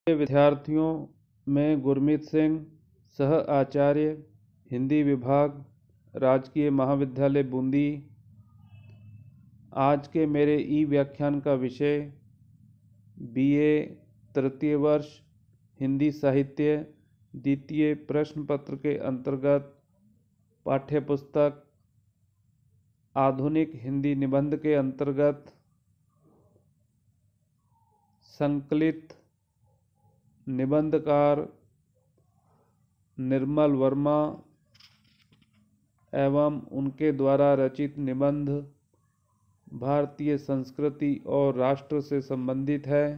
विद्यार्थियों, मैं गुरमीत सिंह, सह आचार्य, हिंदी विभाग, राजकीय महाविद्यालय बूंदी। आज के मेरे ई व्याख्यान का विषय BA तृतीय वर्ष हिंदी साहित्य द्वितीय प्रश्न पत्र के अंतर्गत पाठ्यपुस्तक आधुनिक हिंदी निबंध के अंतर्गत संकलित निबंधकार निर्मल वर्मा एवं उनके द्वारा रचित निबंध भारतीय संस्कृति और राष्ट्र से संबंधित है।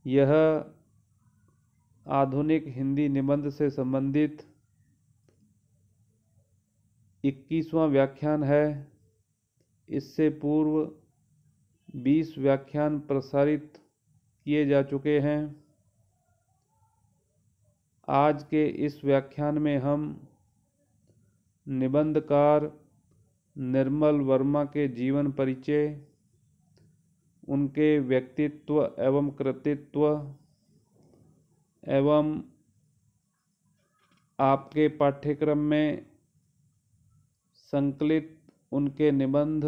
यह आधुनिक हिंदी निबंध से संबंधित 21वां व्याख्यान है। इससे पूर्व 20 व्याख्यान प्रसारित किए जा चुके हैं। आज के इस व्याख्यान में हम निबंधकार निर्मल वर्मा के जीवन परिचय, उनके व्यक्तित्व एवं कृतित्व एवं आपके पाठ्यक्रम में संकलित उनके निबंध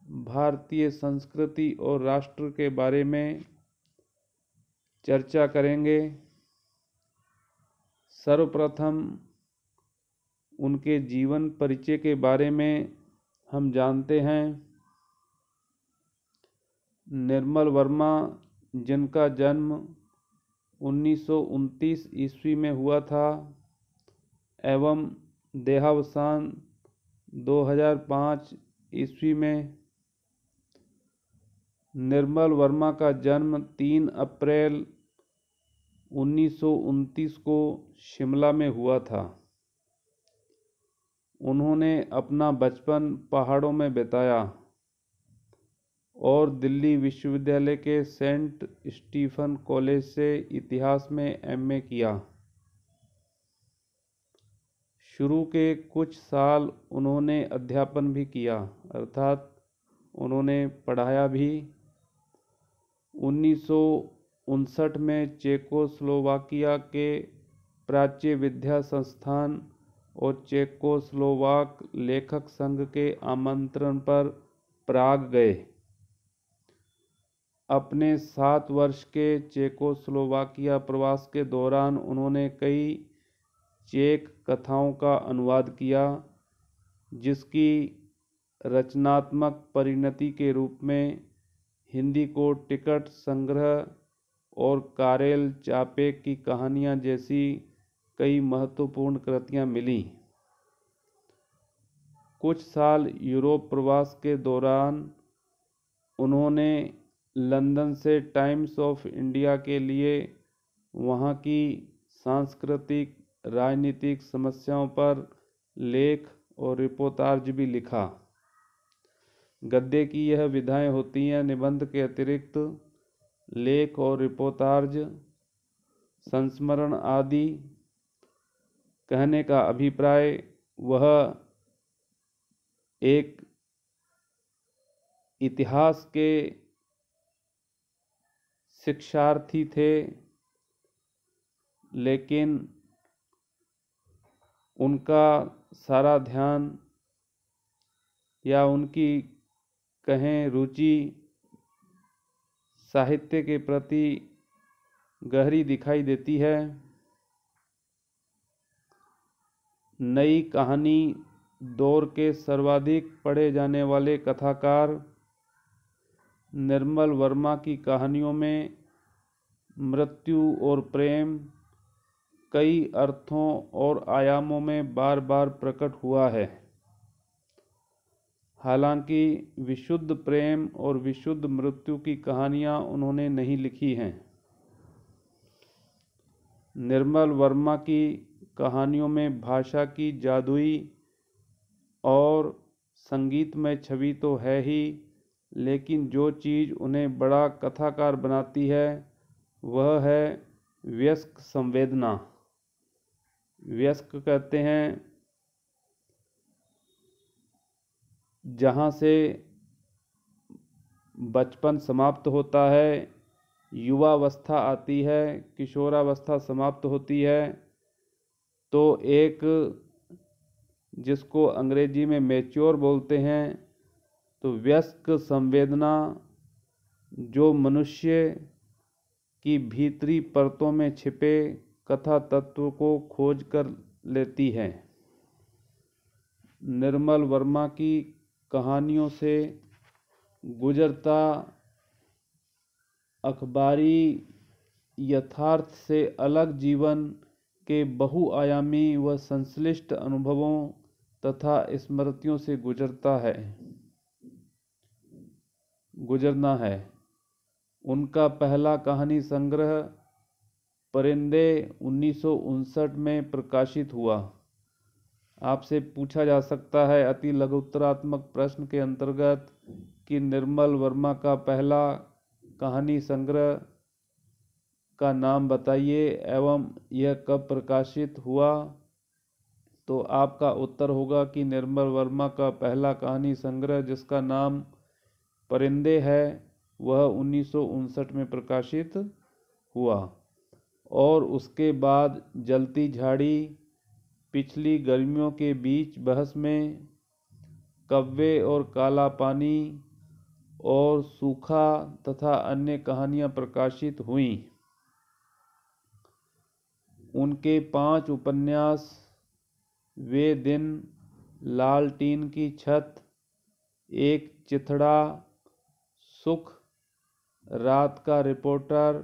भारतीय संस्कृति और राष्ट्र के बारे में चर्चा करेंगे। सर्वप्रथम उनके जीवन परिचय के बारे में हम जानते हैं। निर्मल वर्मा, जिनका जन्म 1929 ईस्वी में हुआ था एवं देहावसान 2005 ईस्वी में। निर्मल वर्मा का जन्म 3 अप्रैल 1929 को शिमला में हुआ था। उन्होंने अपना बचपन पहाड़ों में बिताया और दिल्ली विश्वविद्यालय के सेंट स्टीफन कॉलेज से इतिहास में MA किया। शुरू के कुछ साल उन्होंने अध्यापन भी किया, अर्थात उन्होंने पढ़ाया भी। 1959 में चेकोस्लोवाकिया के प्राच्य विद्या संस्थान और चेकोस्लोवाक लेखक संघ के आमंत्रण पर प्राग गए। अपने 7 वर्ष के चेकोस्लोवाकिया प्रवास के दौरान उन्होंने कई चेक कथाओं का अनुवाद किया, जिसकी रचनात्मक परिणति के रूप में हिंदी को टिकट संग्रह और कारेल चापेक की कहानियाँ जैसी कई महत्वपूर्ण कृतियाँ मिलीं। कुछ साल यूरोप प्रवास के दौरान उन्होंने लंदन से टाइम्स ऑफ इंडिया के लिए वहाँ की सांस्कृतिक राजनीतिक समस्याओं पर लेख और रिपोर्टाज भी लिखा। गद्य की यह विधाएं होती हैं। निबंध के अतिरिक्त लेख और रिपोर्टाज, संस्मरण आदि। कहने का अभिप्राय, वह एक इतिहास के शिक्षार्थी थे, लेकिन उनका सारा ध्यान या उनकी कहें रुचि साहित्य के प्रति गहरी दिखाई देती है। नई कहानी दौर के सर्वाधिक पढ़े जाने वाले कथाकार निर्मल वर्मा की कहानियों में मृत्यु और प्रेम कई अर्थों और आयामों में बार बार प्रकट हुआ है। हालांकि विशुद्ध प्रेम और विशुद्ध मृत्यु की कहानियां उन्होंने नहीं लिखी हैं। निर्मल वर्मा की कहानियों में भाषा की जादुई और संगीतमय छवि तो है ही, लेकिन जो चीज़ उन्हें बड़ा कथाकार बनाती है वह है वयस्क संवेदना। वयस्क कहते हैं जहाँ से बचपन समाप्त होता है युवावस्था आती है, किशोरावस्था समाप्त होती है, तो एक जिसको अंग्रेजी में मैच्योर बोलते हैं, तो वयस्क संवेदना जो मनुष्य की भीतरी परतों में छिपे कथा तत्व को खोज कर लेती है। निर्मल वर्मा की कहानियों से गुजरता अखबारी यथार्थ से अलग जीवन के बहुआयामी व संश्लिष्ट अनुभवों तथा स्मृतियों से गुजरना है। उनका पहला कहानी संग्रह परिंदे 1959 में प्रकाशित हुआ। आपसे पूछा जा सकता है अति लघुत्तरात्मक प्रश्न के अंतर्गत कि निर्मल वर्मा का पहला कहानी संग्रह का नाम बताइए एवं यह कब प्रकाशित हुआ। तो आपका उत्तर होगा कि निर्मल वर्मा का पहला कहानी संग्रह जिसका नाम परिंदे है वह 1959 में प्रकाशित हुआ। और उसके बाद जलती झाड़ी, पिछली गर्मियों के बीच बहस में, कव्वे और काला पानी और सूखा तथा अन्य कहानियां प्रकाशित हुईं। उनके 5 उपन्यास वे दिन, लाल टीन की छत, एक चिथड़ा, सुख, रात का रिपोर्टर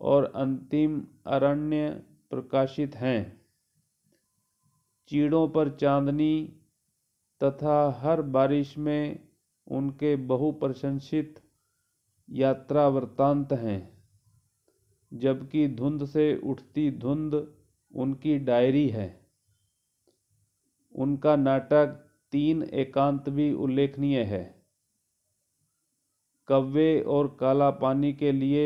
और अंतिम अरण्य प्रकाशित हैं। चीड़ों पर चांदनी तथा हर बारिश में उनके बहुप्रशंसित यात्रा वृत्तांत हैं, जबकि धुंध से उठती धुंध उनकी डायरी है। उनका नाटक 3 एकांत भी उल्लेखनीय है। कव्वे और काला पानी के लिए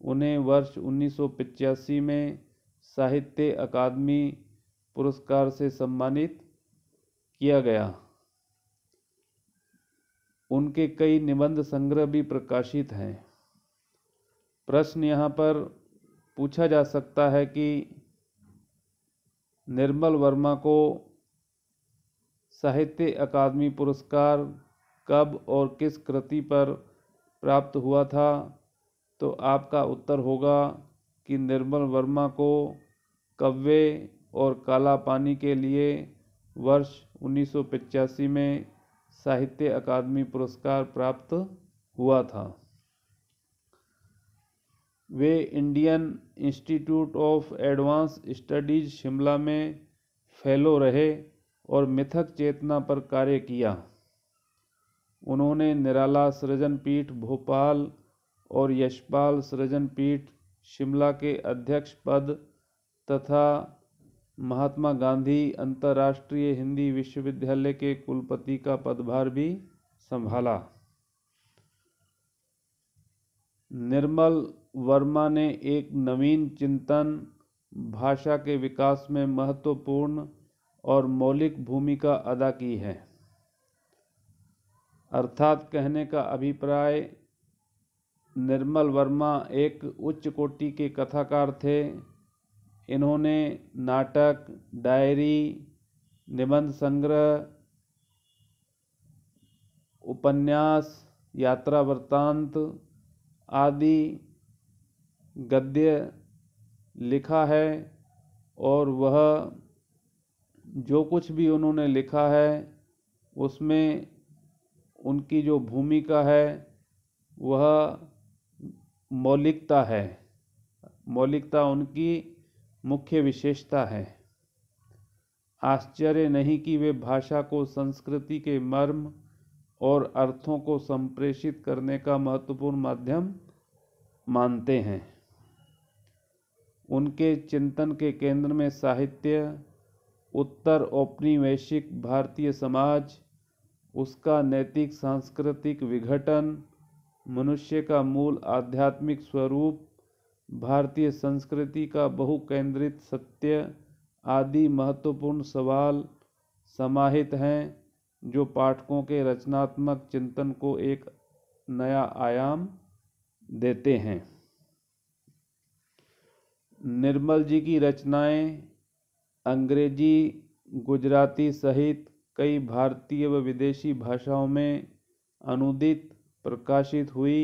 उन्हें वर्ष 1985 में साहित्य अकादमी पुरस्कार से सम्मानित किया गया। उनके कई निबंध संग्रह भी प्रकाशित हैं। प्रश्न यहाँ पर पूछा जा सकता है कि निर्मल वर्मा को साहित्य अकादमी पुरस्कार कब और किस कृति पर प्राप्त हुआ था। तो आपका उत्तर होगा कि निर्मल वर्मा को कव्वे और काला पानी के लिए वर्ष 1985 में साहित्य अकादमी पुरस्कार प्राप्त हुआ था। वे Indian Institute of advance studies Shimla में फेलो रहे और मिथक चेतना पर कार्य किया। उन्होंने निराला सृजन पीठ भोपाल और यशपाल सृजन पीठ शिमला के अध्यक्ष पद तथा महात्मा गांधी अंतर्राष्ट्रीय हिंदी विश्वविद्यालय के कुलपति का पदभार भी संभाला। निर्मल वर्मा ने एक नवीन चिंतन, भाषा के विकास में महत्वपूर्ण और मौलिक भूमिका अदा की है। अर्थात कहने का अभिप्राय, निर्मल वर्मा एक उच्च कोटि के कथाकार थे। इन्होंने नाटक, डायरी, निबंध संग्रह, उपन्यास, यात्रा वृत्तांत आदि गद्य लिखा है और वह जो कुछ भी उन्होंने लिखा है उसमें उनकी जो भूमिका है वह मौलिकता है। मौलिकता उनकी मुख्य विशेषता है। आश्चर्य नहीं कि वे भाषा को संस्कृति के मर्म और अर्थों को संप्रेषित करने का महत्वपूर्ण माध्यम मानते हैं। उनके चिंतन के केंद्र में साहित्य, उत्तर औपनिवेशिक भारतीय समाज, उसका नैतिक सांस्कृतिक विघटन, मनुष्य का मूल आध्यात्मिक स्वरूप, भारतीय संस्कृति का बहुकेंद्रित सत्य आदि महत्वपूर्ण सवाल समाहित हैं, जो पाठकों के रचनात्मक चिंतन को एक नया आयाम देते हैं। निर्मल जी की रचनाएं अंग्रेजी, गुजराती सहित कई भारतीय व विदेशी भाषाओं में अनुदित प्रकाशित हुई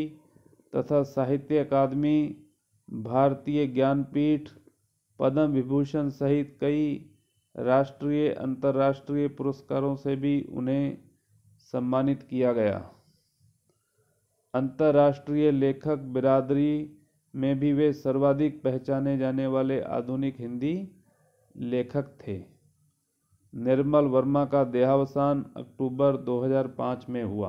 तथा साहित्य अकादमी, भारतीय ज्ञानपीठ, पद्म विभूषण सहित कई राष्ट्रीय अंतर्राष्ट्रीय पुरस्कारों से भी उन्हें सम्मानित किया गया। अंतर्राष्ट्रीय लेखक बिरादरी में भी वे सर्वाधिक पहचाने जाने वाले आधुनिक हिंदी लेखक थे। निर्मल वर्मा का देहावसान अक्टूबर 2005 में हुआ।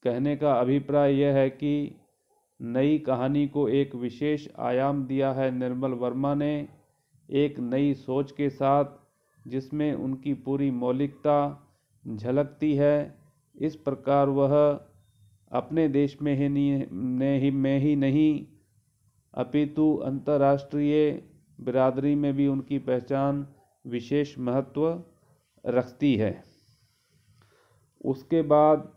कहने का अभिप्राय यह है कि नई कहानी को एक विशेष आयाम दिया है निर्मल वर्मा ने, एक नई सोच के साथ, जिसमें उनकी पूरी मौलिकता झलकती है। इस प्रकार वह अपने देश में ही नहीं अपितु अंतर्राष्ट्रीय बिरादरी में भी उनकी पहचान विशेष महत्व रखती है। उसके बाद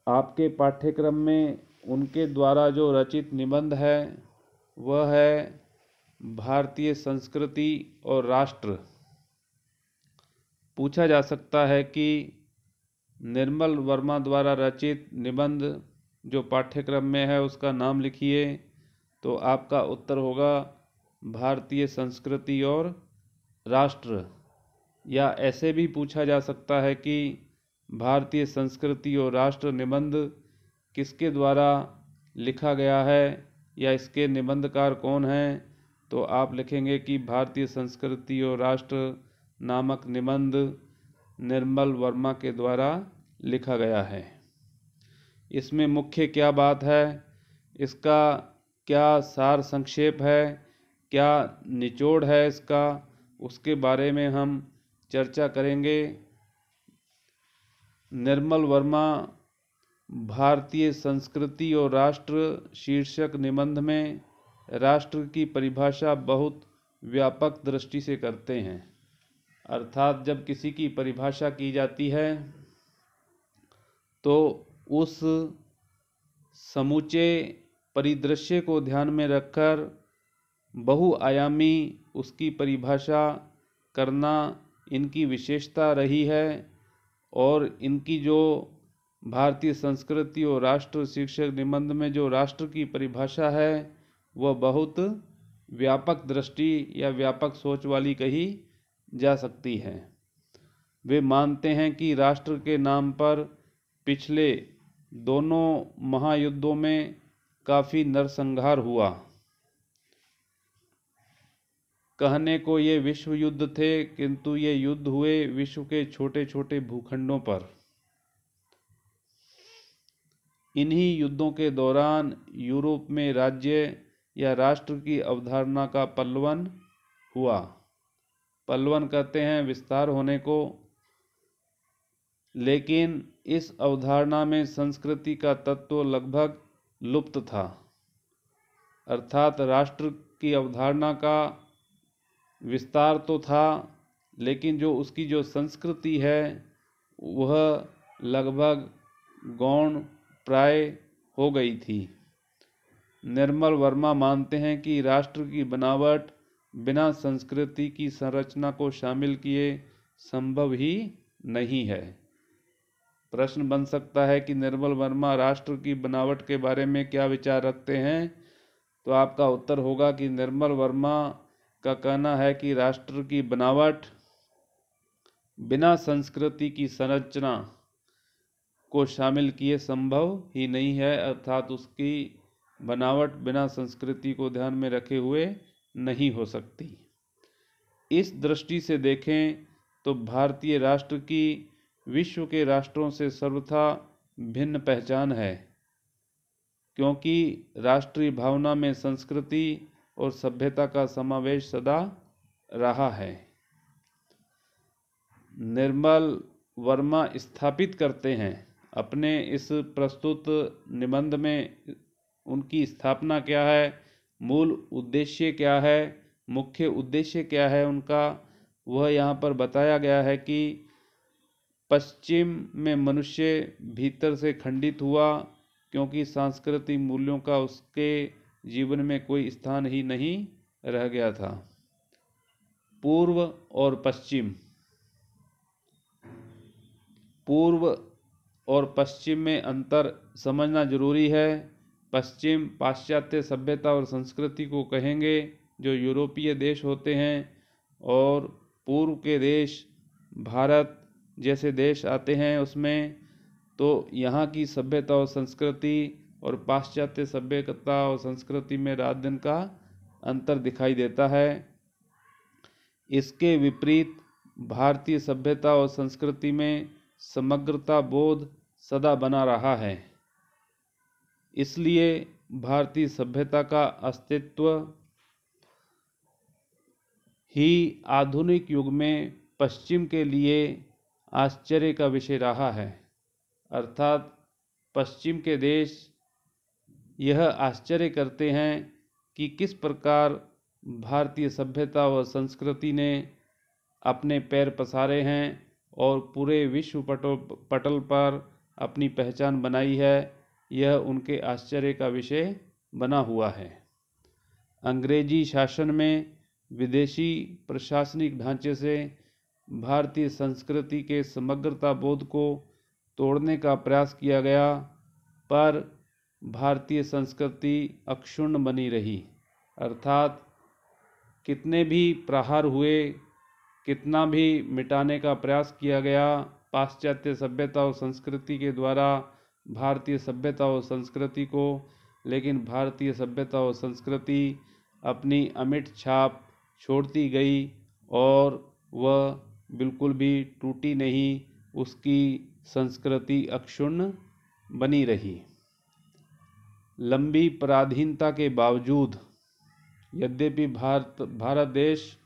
आपके पाठ्यक्रम में उनके द्वारा जो रचित निबंध है वह है भारतीय संस्कृति और राष्ट्र। पूछा जा सकता है कि निर्मल वर्मा द्वारा रचित निबंध जो पाठ्यक्रम में है उसका नाम लिखिए, तो आपका उत्तर होगा भारतीय संस्कृति और राष्ट्र। या ऐसे भी पूछा जा सकता है कि भारतीय संस्कृति और राष्ट्र निबंध किसके द्वारा लिखा गया है या इसके निबंधकार कौन हैं, तो आप लिखेंगे कि भारतीय संस्कृति और राष्ट्र नामक निबंध निर्मल वर्मा के द्वारा लिखा गया है। इसमें मुख्य क्या बात है, इसका क्या सार संक्षेप है, क्या निचोड़ है इसका, उसके बारे में हम चर्चा करेंगे। निर्मल वर्मा भारतीय संस्कृति और राष्ट्र शीर्षक निबंध में राष्ट्र की परिभाषा बहुत व्यापक दृष्टि से करते हैं। अर्थात जब किसी की परिभाषा की जाती है तो उस समूचे परिदृश्य को ध्यान में रखकर बहुआयामी उसकी परिभाषा करना इनकी विशेषता रही है। और इनकी जो भारतीय संस्कृति और राष्ट्र शीर्षक निबंध में जो राष्ट्र की परिभाषा है वह बहुत व्यापक दृष्टि या व्यापक सोच वाली कही जा सकती है। वे मानते हैं कि राष्ट्र के नाम पर पिछले दोनों महायुद्धों में काफ़ी नरसंहार हुआ। कहने को ये विश्व युद्ध थे, किंतु ये युद्ध हुए विश्व के छोटे छोटे भूखंडों पर। इन्हीं युद्धों के दौरान यूरोप में राज्य या राष्ट्र की अवधारणा का पल्लवन हुआ। पल्लवन कहते हैं विस्तार होने को। लेकिन इस अवधारणा में संस्कृति का तत्व लगभग लुप्त था। अर्थात राष्ट्र की अवधारणा का विस्तार तो था, लेकिन जो उसकी जो संस्कृति है वह लगभग गौण प्राय हो गई थी। निर्मल वर्मा मानते हैं कि राष्ट्र की बनावट बिना संस्कृति की संरचना को शामिल किए संभव ही नहीं है। प्रश्न बन सकता है कि निर्मल वर्मा राष्ट्र की बनावट के बारे में क्या विचार रखते हैं, तो आपका उत्तर होगा कि निर्मल वर्मा का कहना है कि राष्ट्र की बनावट बिना संस्कृति की संरचना को शामिल किए संभव ही नहीं है। अर्थात उसकी बनावट बिना संस्कृति को ध्यान में रखे हुए नहीं हो सकती। इस दृष्टि से देखें तो भारतीय राष्ट्र की विश्व के राष्ट्रों से सर्वथा भिन्न पहचान है, क्योंकि राष्ट्रीय भावना में संस्कृति और सभ्यता का समावेश सदा रहा है। निर्मल वर्मा स्थापित करते हैं अपने इस प्रस्तुत निबंध में उनकी स्थापना क्या है, मूल उद्देश्य क्या है, मुख्य उद्देश्य क्या है उनका, वह यहाँ पर बताया गया है कि पश्चिम में मनुष्य भीतर से खंडित हुआ, क्योंकि सांस्कृतिक मूल्यों का उसके जीवन में कोई स्थान ही नहीं रह गया था। पूर्व और पश्चिम। पूर्व और पश्चिम में अंतर समझना जरूरी है। पश्चिम पाश्चात्य सभ्यता और संस्कृति को कहेंगे, जो यूरोपीय देश होते हैं, और पूर्व के देश भारत जैसे देश आते हैं उसमें। तो यहाँ की सभ्यता और संस्कृति और पाश्चात्य सभ्यता और संस्कृति में रात दिन का अंतर दिखाई देता है। इसके विपरीत भारतीय सभ्यता और संस्कृति में समग्रता बोध सदा बना रहा है। इसलिए भारतीय सभ्यता का अस्तित्व ही आधुनिक युग में पश्चिम के लिए आश्चर्य का विषय रहा है। अर्थात पश्चिम के देश यह आश्चर्य करते हैं कि किस प्रकार भारतीय सभ्यता व संस्कृति ने अपने पैर पसारे हैं और पूरे विश्व पटल पर अपनी पहचान बनाई है। यह उनके आश्चर्य का विषय बना हुआ है। अंग्रेजी शासन में विदेशी प्रशासनिक ढांचे से भारतीय संस्कृति के समग्रता बोध को तोड़ने का प्रयास किया गया, पर भारतीय संस्कृति अक्षुण्ण बनी रही। अर्थात कितने भी प्रहार हुए, कितना भी मिटाने का प्रयास किया गया पाश्चात्य सभ्यता और संस्कृति के द्वारा भारतीय सभ्यता और संस्कृति को, लेकिन भारतीय सभ्यता और संस्कृति अपनी अमिट छाप छोड़ती गई और वह बिल्कुल भी टूटी नहीं, उसकी संस्कृति अक्षुण्ण बनी रही। लंबी पराधीनता के बावजूद, यद्यपि भारत देश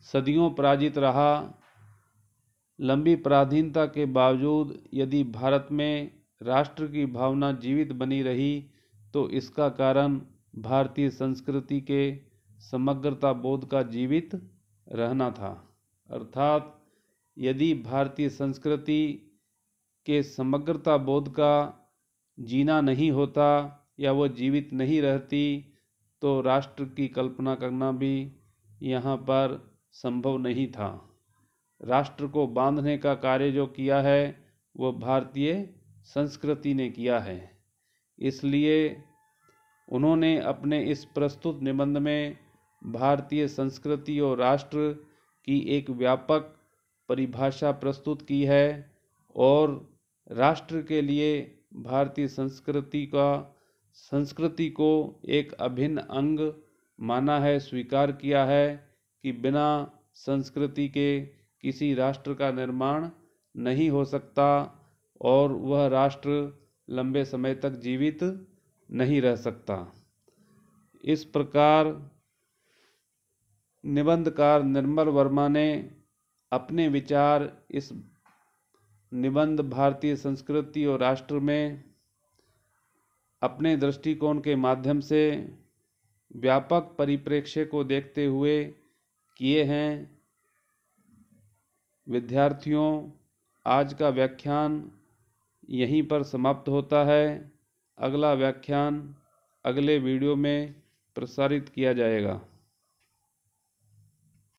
सदियों पराजित रहा, लंबी पराधीनता के बावजूद यदि भारत में राष्ट्र की भावना जीवित बनी रही, तो इसका कारण भारतीय संस्कृति के समग्रता बोध का जीवित रहना था। अर्थात यदि भारतीय संस्कृति के समग्रता बोध का जीना नहीं होता या वो जीवित नहीं रहती, तो राष्ट्र की कल्पना करना भी यहाँ पर संभव नहीं था। राष्ट्र को बांधने का कार्य जो किया है वो भारतीय संस्कृति ने किया है। इसलिए उन्होंने अपने इस प्रस्तुत निबंध में भारतीय संस्कृति और राष्ट्र की एक व्यापक परिभाषा प्रस्तुत की है और राष्ट्र के लिए भारतीय संस्कृति को एक अभिन्न अंग माना है, स्वीकार किया है कि बिना संस्कृति के किसी राष्ट्र का निर्माण नहीं हो सकता और वह राष्ट्र लंबे समय तक जीवित नहीं रह सकता। इस प्रकार निबंधकार निर्मल वर्मा ने अपने विचार इस निबंध भारतीय संस्कृति और राष्ट्र में अपने दृष्टिकोण के माध्यम से व्यापक परिप्रेक्ष्य को देखते हुए किए हैं। विद्यार्थियों, आज का व्याख्यान यहीं पर समाप्त होता है। अगला व्याख्यान अगले वीडियो में प्रसारित किया जाएगा।